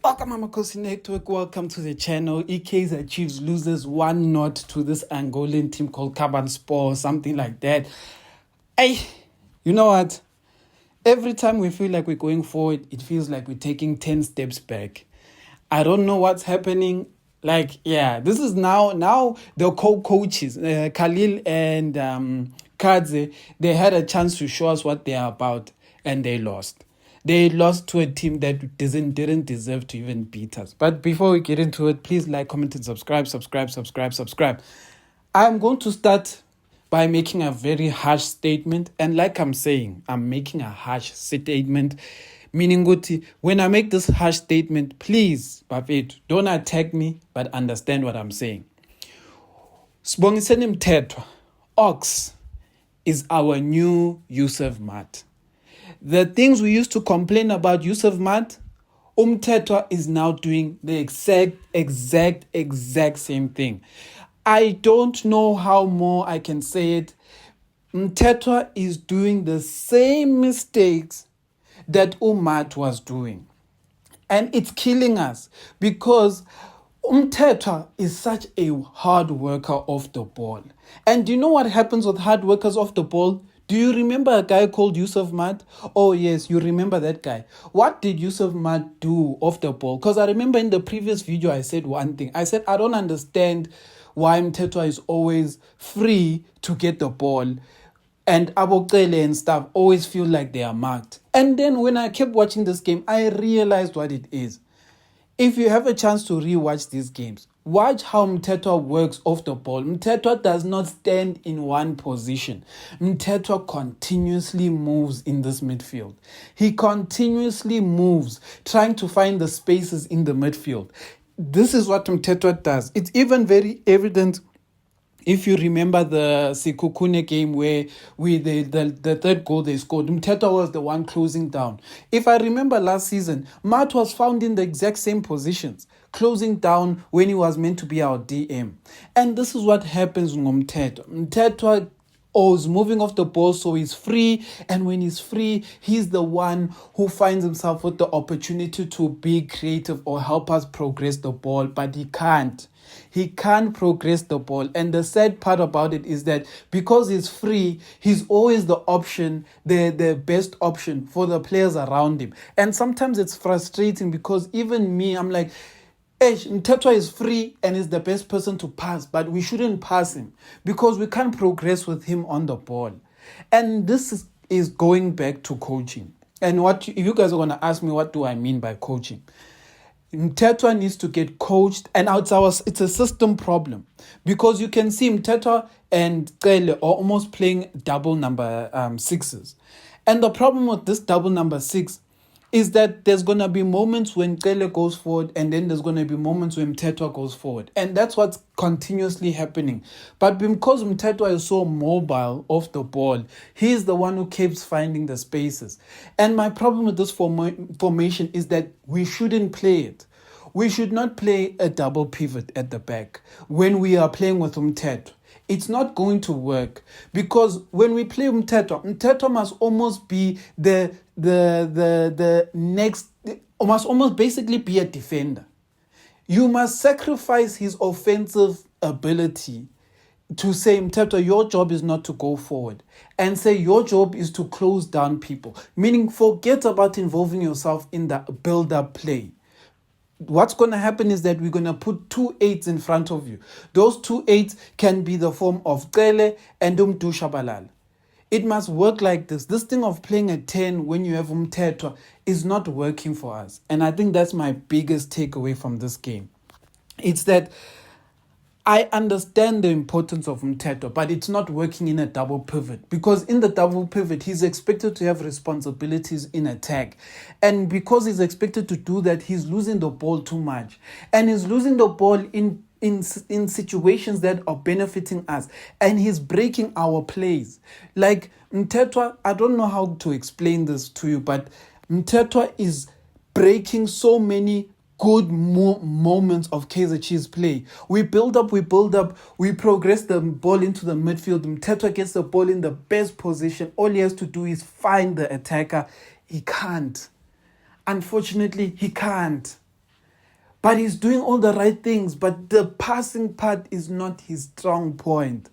Welcome, Amakhosi Network. Welcome to the channel. Kaizer Chiefs loses 1-0 to this Angolan team called Kabuscop or something like that. Hey, you know what? Every time we feel like we're going forward, it feels like we're taking 10 steps back. I don't know what's happening. This is now the co-coaches, Khalil and Kaizer, they had a chance to show us what they are about, and they lost. They lost to a team that didn't deserve to even beat us. But before we get into it, please like, comment, and subscribe. I'm going to start by making a very harsh statement. And like I'm saying, I'm making a harsh statement. Meaning, when I make this harsh statement, please, Bafethu, don't attack me, but understand what I'm saying. Sibongiseni Mthethwa, Ox, is our new Yusuf Maart. The things we used to complain about Yusuf Maart, Mthethwa is now doing the exact same thing. I don't know how more I can say it. Mthethwa is doing the same mistakes that Maart was doing. And it's killing us because Mthethwa is such a hard worker off the ball. And do you know what happens with hard workers off the ball? Do you remember a guy called Yusuf Maart? Oh yes, you remember that guy. What did Yusuf Maart do off the ball? Because I remember in the previous video I said one thing. I said I don't understand why Mthethwa is always free to get the ball and Abokele and stuff always feel like they are marked. And then when I kept watching this game, I realized what it is. If you have a chance to rewatch these games, watch how Mthethwa works off the ball. Mthethwa does not stand in one position. Mthethwa continuously moves in this midfield. He continuously moves, trying to find the spaces in the midfield. This is what Mthethwa does. It's even very evident if you remember the Sekhukhune game where the third goal they scored, Mthethwa was the one closing down. If I remember last season, Maart was found in the exact same positions, closing down when he was meant to be our DM. And this is what happens with Mthethwa. Mthethwa is moving off the ball, so he's free. And when he's free, he's the one who finds himself with the opportunity to be creative or help us progress the ball, but he can't. He can't progress the ball. And the sad part about it is that because he's free, he's always the option, the best option for the players around him. And sometimes it's frustrating because even me, I'm like, Mthethwa is free and is the best person to pass, but we shouldn't pass him because we can't progress with him on the ball. And this is going back to coaching. And if you guys are going to ask me, what do I mean by coaching? Mthethwa needs to get coached, and it's a system problem because you can see Mthethwa and Kele are almost playing double number sixes. And the problem with this double number six is that there's going to be moments when Kele goes forward and then there's going to be moments when Mthethwa goes forward. And that's what's continuously happening. But because Mthethwa is so mobile off the ball, he's the one who keeps finding the spaces. And my problem with this formation is that we shouldn't play it. We should not play a double pivot at the back when we are playing with Mthethwa. It's not going to work because when we play Mthethwa must almost be the next, must almost basically be a defender. You must sacrifice his offensive ability to say, Mthethwa, your job is not to go forward, and say your job is to close down people. Meaning, forget about involving yourself in the build-up play. What's going to happen is that we're going to put 2 8s in front of you. Those 2 8s can be the form of Kele and Umdu Shabalala. It must work like this. This thing of playing a 10 when you have Mthethwa is not working for us. And I think that's my biggest takeaway from this game. It's that I understand the importance of Mthethwa, but it's not working in a double pivot because in the double pivot, he's expected to have responsibilities in attack. And because he's expected to do that, he's losing the ball too much. And he's losing the ball in situations that are benefiting us. And he's breaking our plays. Like Mthethwa, I don't know how to explain this to you, but Mthethwa is breaking so many good moments of Kaizer Chiefs play. We build up, we progress the ball into the midfield. Mthethwa gets the ball in the best position. All he has to do is find the attacker. He can't. Unfortunately, he can't. But he's doing all the right things, but the passing part is not his strong point.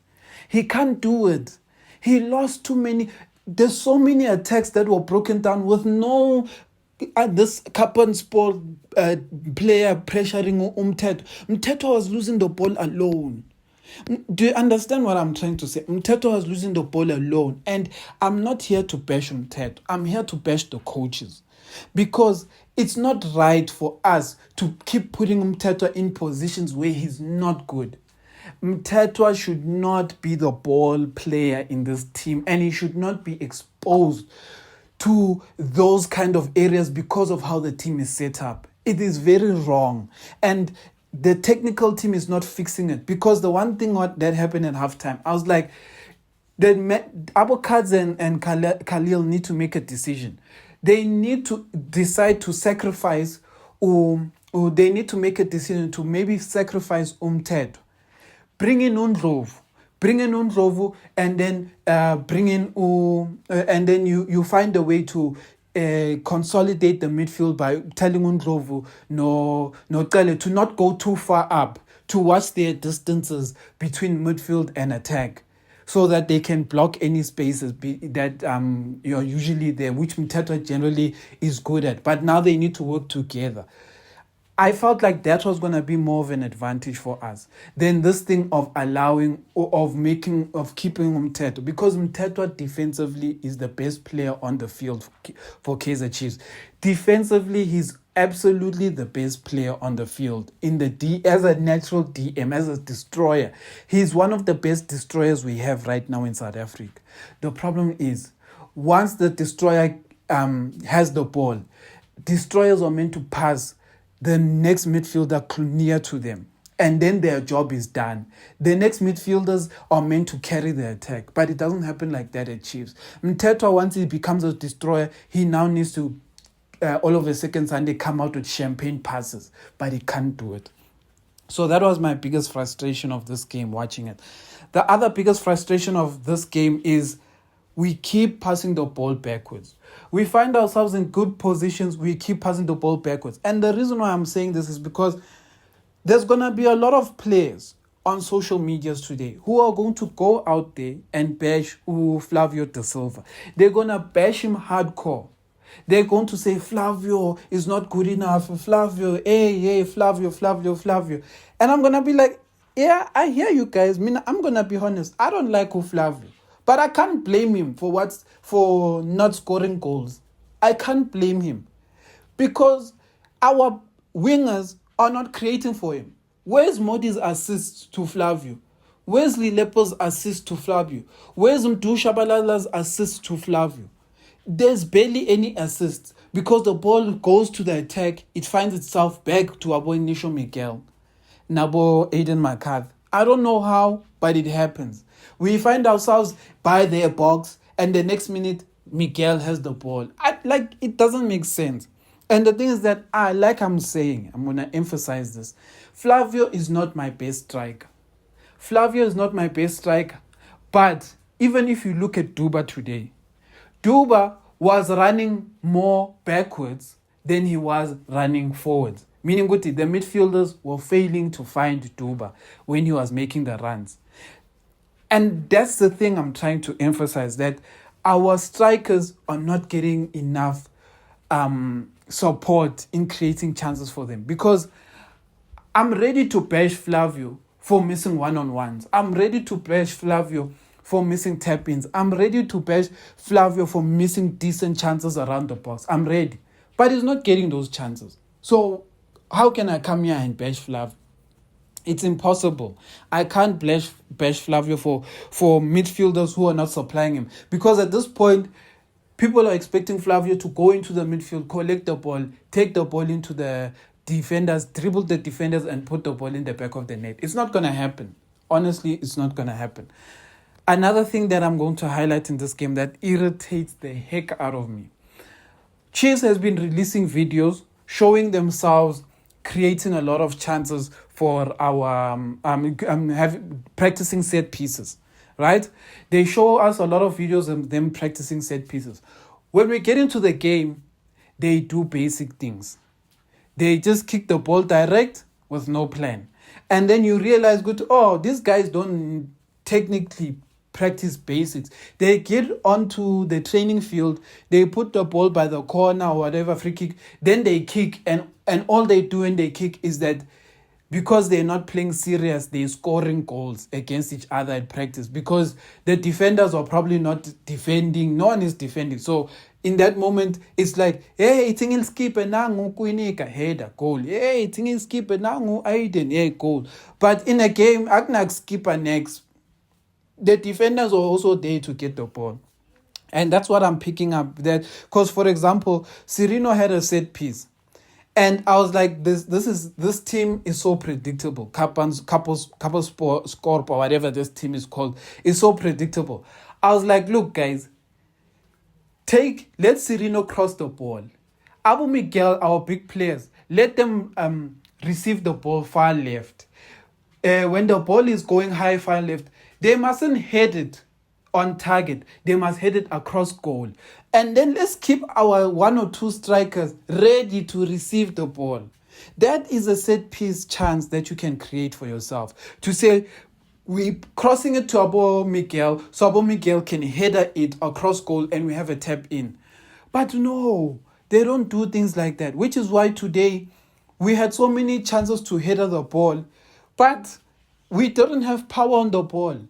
He can't do it. He lost too many. There's so many attacks that were broken down with no this Kabuscop player pressuring Mthethwa. Mthethwa was losing the ball alone. Do you understand what I'm trying to say? Mthethwa was losing the ball alone. And I'm not here to bash Mthethwa. I'm here to bash the coaches. Because it's not right for us to keep putting Mthethwa in positions where he's not good. Mthethwa should not be the ball player in this team, and he should not be exposed to those kind of areas because of how the team is set up. It is very wrong. And the technical team is not fixing it, because the one thing that happened at halftime, I was like, Amakhosi and Khalil need to make a decision. They need to decide to sacrifice, or they need to make a decision to maybe sacrifice Mthethwa. Bring in Ndlovu, and then and then you find a way to consolidate the midfield by telling Ndlovu to not go too far up, to watch their distances between midfield and attack, so that they can block any spaces that usually there, which Mthethwa generally is good at. But now they need to work together. I felt like that was going to be more of an advantage for us than this thing of keeping Mthethwa, because Mthethwa defensively is the best player on the field for Kaizer Chiefs. Defensively, he's absolutely the best player on the field as a natural DM, as a destroyer. He's one of the best destroyers we have right now in South Africa. The problem is, once the destroyer has the ball, destroyers are meant to pass the next midfielder near to them, and then their job is done. The next midfielders are meant to carry the attack, but it doesn't happen like that at Chiefs. Mthethwa, once he becomes a destroyer, he now needs to all of a second Sunday come out with champagne passes, but he can't do it. So that was my biggest frustration of this game, watching it. The other biggest frustration of this game is we keep passing the ball backwards. We find ourselves in good positions, we keep passing the ball backwards. And the reason why I'm saying this is because there's going to be a lot of players on social medias today who are going to go out there and bash Flavio da Silva. They're going to bash him hardcore. They're going to say, Flavio is not good enough. Flavio, Flavio. And I'm going to be like, yeah, I hear you guys. I'm going to be honest. I don't like Flavio. But I can't blame him for not scoring goals. I can't blame him, because our wingers are not creating for him. Where's Modi's assist to Flavio? Where's Lilepo's assist to Flavio? Where's Mdu Shabalala's assist to Flavio? There's barely any assists, because the ball goes to the attack. It finds itself back to Abo Nisho Miguel, Nabo Aiden McCarthy. I don't know how, but it happens. We find ourselves by their box, and the next minute, Miguel has the ball. It doesn't make sense. And the thing is that, I'm saying, I'm going to emphasize this. Flavio is not my best striker. But even if you look at Duba today, Duba was running more backwards than he was running forwards. Meaning the midfielders were failing to find Duba when he was making the runs. And that's the thing I'm trying to emphasize, that our strikers are not getting enough support in creating chances for them. Because I'm ready to bash Flavio for missing one-on-ones. I'm ready to bash Flavio for missing tap-ins. I'm ready to bash Flavio for missing decent chances around the box. I'm ready. But he's not getting those chances. So how can I come here and bash Flavio? It's impossible. I can't bash Flavio for midfielders who are not supplying him. Because at this point, people are expecting Flavio to go into the midfield, collect the ball, take the ball into the defenders, dribble the defenders, and put the ball in the back of the net. It's not going to happen. Honestly, it's not going to happen. Another thing that I'm going to highlight in this game that irritates the heck out of me. Chiefs has been releasing videos showing themselves creating a lot of chances for our practicing set pieces, right? They show us a lot of videos of them practicing set pieces. When we get into the game, they do basic things. They just kick the ball direct with no plan. And then you realize, good, oh, these guys don't technically practice basics. They get onto the training field, they put the ball by the corner or whatever, free kick, then they kick, and all they do when they kick is that because they're not playing serious, they're scoring goals against each other at practice because the defenders are probably not defending. No one is defending. So in that moment, it's like, hey, it's in skip and nangu kuinika header goal. Hey, it's in skip and nangu Aiden, yeah, goal. But in a game, Agnak skipper next, the defenders are also there to get the ball. And that's what I'm picking up. That because, for example, Cirino had a set piece. And I was like, this team is so predictable. Couples Scorp or whatever this team is called is so predictable. I was like, look, guys, let Cirino cross the ball. Abu Miguel, our big players, let them receive the ball far left. When the ball is going high far left, they mustn't head it on target. They must head it across goal. And then let's keep our one or two strikers ready to receive the ball. That is a set piece chance that you can create for yourself. To say, we crossing it to Abu Miguel, so Abu Miguel can header it across goal and we have a tap in. But no, they don't do things like that, which is why today we had so many chances to header the ball, but we didn't have power on the ball.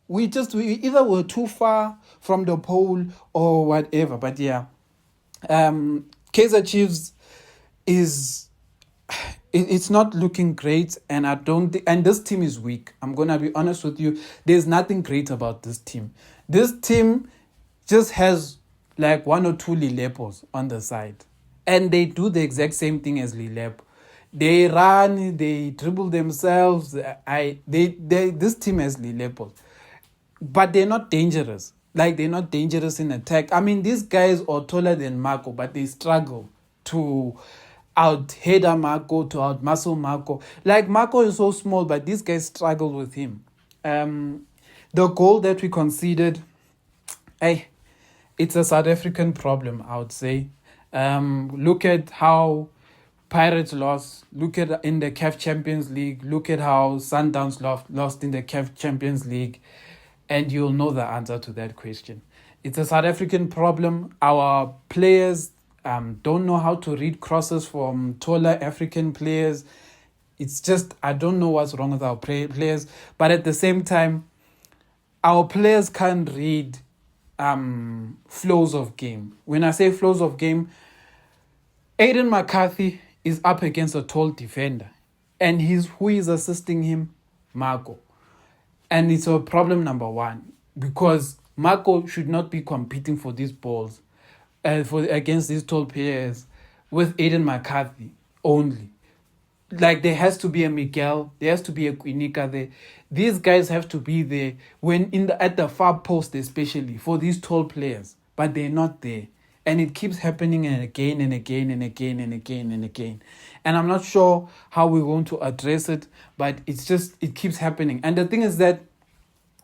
We either were too far from the pole or whatever. But yeah, Kaizer Chiefs it's not looking great, and and this team is weak. I'm gonna be honest with you. There's nothing great about this team. This team just has like one or two Lilepos on the side, and they do the exact same thing as Lilepo. They run, they dribble themselves. This team has Lilepos. But they're not dangerous. Like, they're not dangerous in attack. I mean, these guys are taller than Marco, but they struggle to out-header Marco, to out-muscle Marco. Like, Marco is so small, but these guys struggle with him. The goal that we conceded, it's a South African problem, I would say. Look at how Pirates lost. Look at in the CAF Champions League. Look at how Sundowns lost in the CAF Champions League. And you'll know the answer to that question. It's a South African problem. Our players don't know how to read crosses from taller African players. It's just, I don't know what's wrong with our players. But at the same time, our players can't read flows of game. When I say flows of game, Aiden McCarthy is up against a tall defender. And who is assisting him? Marco. And it's a problem number one, because Marco should not be competing for these balls against these tall players with Aiden McCarthy only. Like, there has to be a Miguel, there has to be a Quinica there. These guys have to be there at the far post, especially for these tall players, but they're not there. And it keeps happening and again and again and again and again and again. And I'm not sure how we're going to address it, but it keeps happening. And the thing is that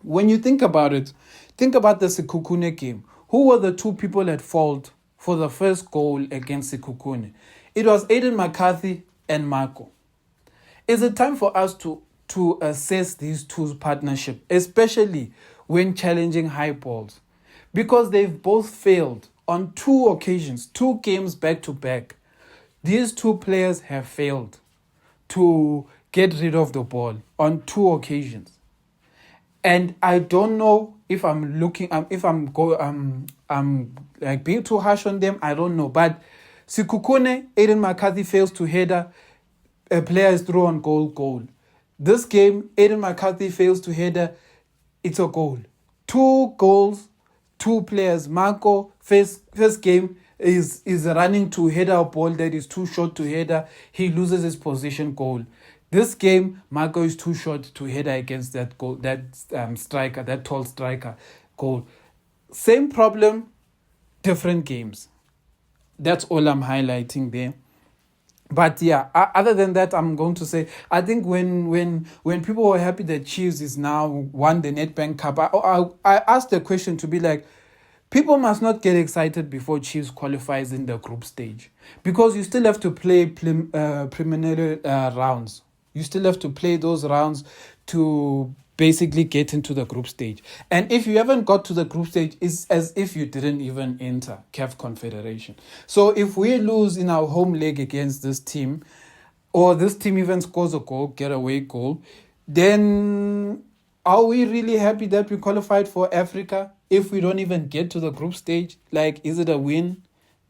when you think about it, think about the Sekhukhune game. Who were the two people at fault for the first goal against Sekhukhune? It was Aiden McCarthy and Marco. Is it time for us to assess these two's partnership, especially when challenging high balls? Because they've both failed on 2 occasions, 2 games back to back. These 2 players have failed to get rid of the ball on 2 occasions. And I don't know if I'm like being too harsh on them. I don't know. But Sekhukhune, Aiden McCarthy fails to header, a player is through on goal. This game, Aiden McCarthy fails to header, it's a goal. 2 goals, 2 players. Marco, first game, is running to header a ball that is too short to header. He loses his position, goal. This game, Marco is too short to header against that goal, that striker, that tall striker, goal. Same problem, different games. That's all I'm highlighting there. But yeah, other than that, I'm going to say, I think when people were happy that Chiefs is now won the Nedbank Cup, I asked the question to be like, People must not get excited before Chiefs qualifies in the group stage, because you still have to play preliminary rounds. You still have to play those rounds to basically get into the group stage. And if you haven't got to the group stage, it's as if you didn't even enter CAF Confederation. So if we lose in our home leg against this team, or this team even scores a goal, get away goal, then are we really happy that we qualified for Africa if we don't even get to the group stage? Like, is it a win?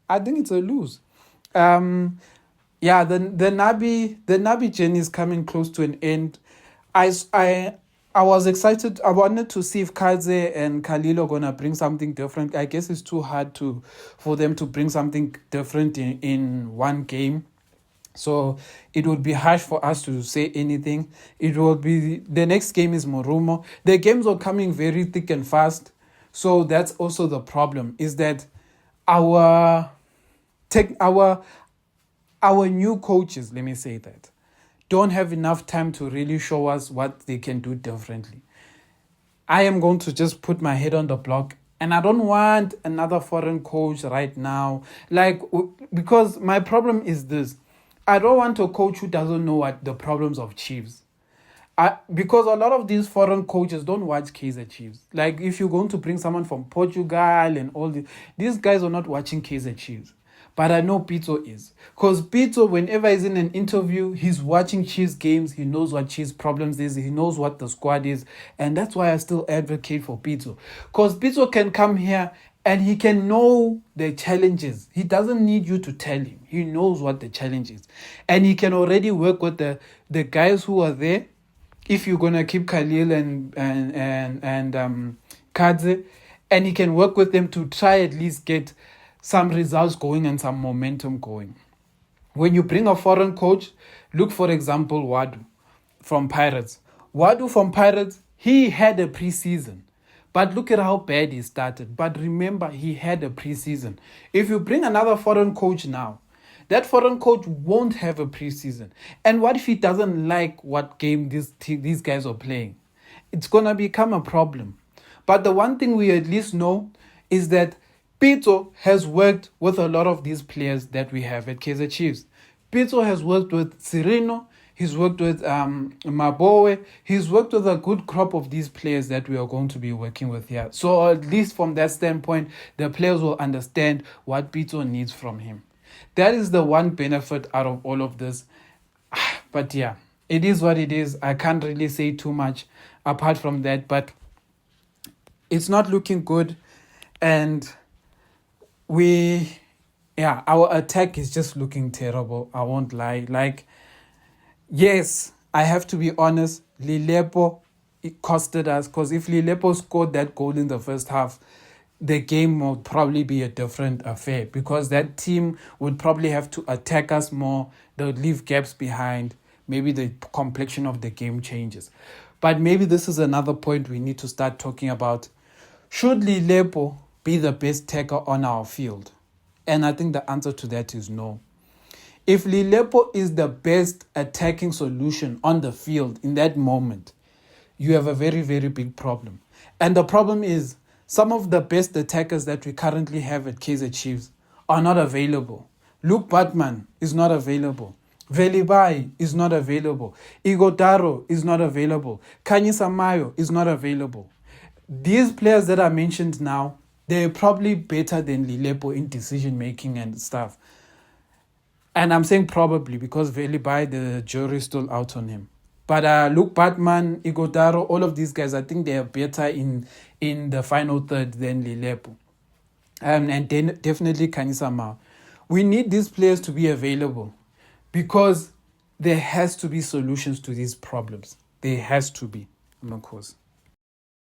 I think it's a lose. Yeah, the Nabi journey is coming close to an end. I was excited. I wanted to see if Kaizer and Khalil are gonna bring something different. I guess it's too hard for them to bring something different in one game. So it would be harsh for us to say anything. It will be, the next game is Morumo. The games are coming very thick and fast. So that's also the problem, is that our new coaches, let me say that, don't have enough time to really show us what they can do differently. I am going to just put my head on the block, and I don't want another foreign coach right now. Because my problem is this. I don't want a coach who doesn't know what the problems of Chiefs. Because a lot of these foreign coaches don't watch Kaizer Chiefs. Like, if you're going to bring someone from Portugal and all these guys are not watching Kaizer Chiefs. But I know Pito is. Because Pito, whenever he's in an interview, he's watching Chiefs games. He knows what Chiefs problems is. He knows what the squad is. And that's why I still advocate for Pito. Because Pito can come here and he can know the challenges. He doesn't need you to tell him. He knows what the challenge is. And he can already work with the guys who are there. If you're going to keep Khalil and Kaizer, and he can work with them to try at least get some results going and some momentum going. When you bring a foreign coach, look, for example, Wadu from Pirates. Wadu from Pirates, he had a preseason. But look at how bad he started. But remember, he had a preseason. If you bring another foreign coach now, that foreign coach won't have a preseason. And what if he doesn't like what game these guys are playing? It's going to become a problem. But the one thing we at least know is that Pito has worked with a lot of these players that we have at Kaizer Chiefs. Pito has worked with Cirino. He's worked with Mabowe. He's worked with a good crop of these players that we are going to be working with here. So at least from that standpoint, the players will understand what Pito needs from him. That is the one benefit out of all of this. But yeah, it is what it is. I can't really say too much apart from that. But it's not looking good. And our attack is just looking terrible. I won't lie. Like, yes, I have to be honest. Lilepo, it costed us, because if Lilepo scored that goal in the first half, the game would probably be a different affair, because that team would probably have to attack us more. They would leave gaps behind. Maybe the complexion of the game changes. But maybe this is another point we need to start talking about. Should Lilepo be the best tacker on our field? And I think the answer to that is no. If Lilepo is the best attacking solution on the field in that moment, you have a very, very big problem. And the problem is, some of the best attackers that we currently have at Kaizer Chiefs are not available. Luke Batman is not available. Velibai is not available. Igodaro is not available. Kanyisa Mayo is not available. These players that I mentioned now, they're probably better than Lilepo in decision making and stuff. And I'm saying probably because Velibai, the jury's still out on him. But Luke Batman, Igodaro, all of these guys, I think they are better in the final third than Lilepo. And then definitely Kanyisa Mayo. We need these players to be available, because there has to be solutions to these problems. There has to be. Amakhosi.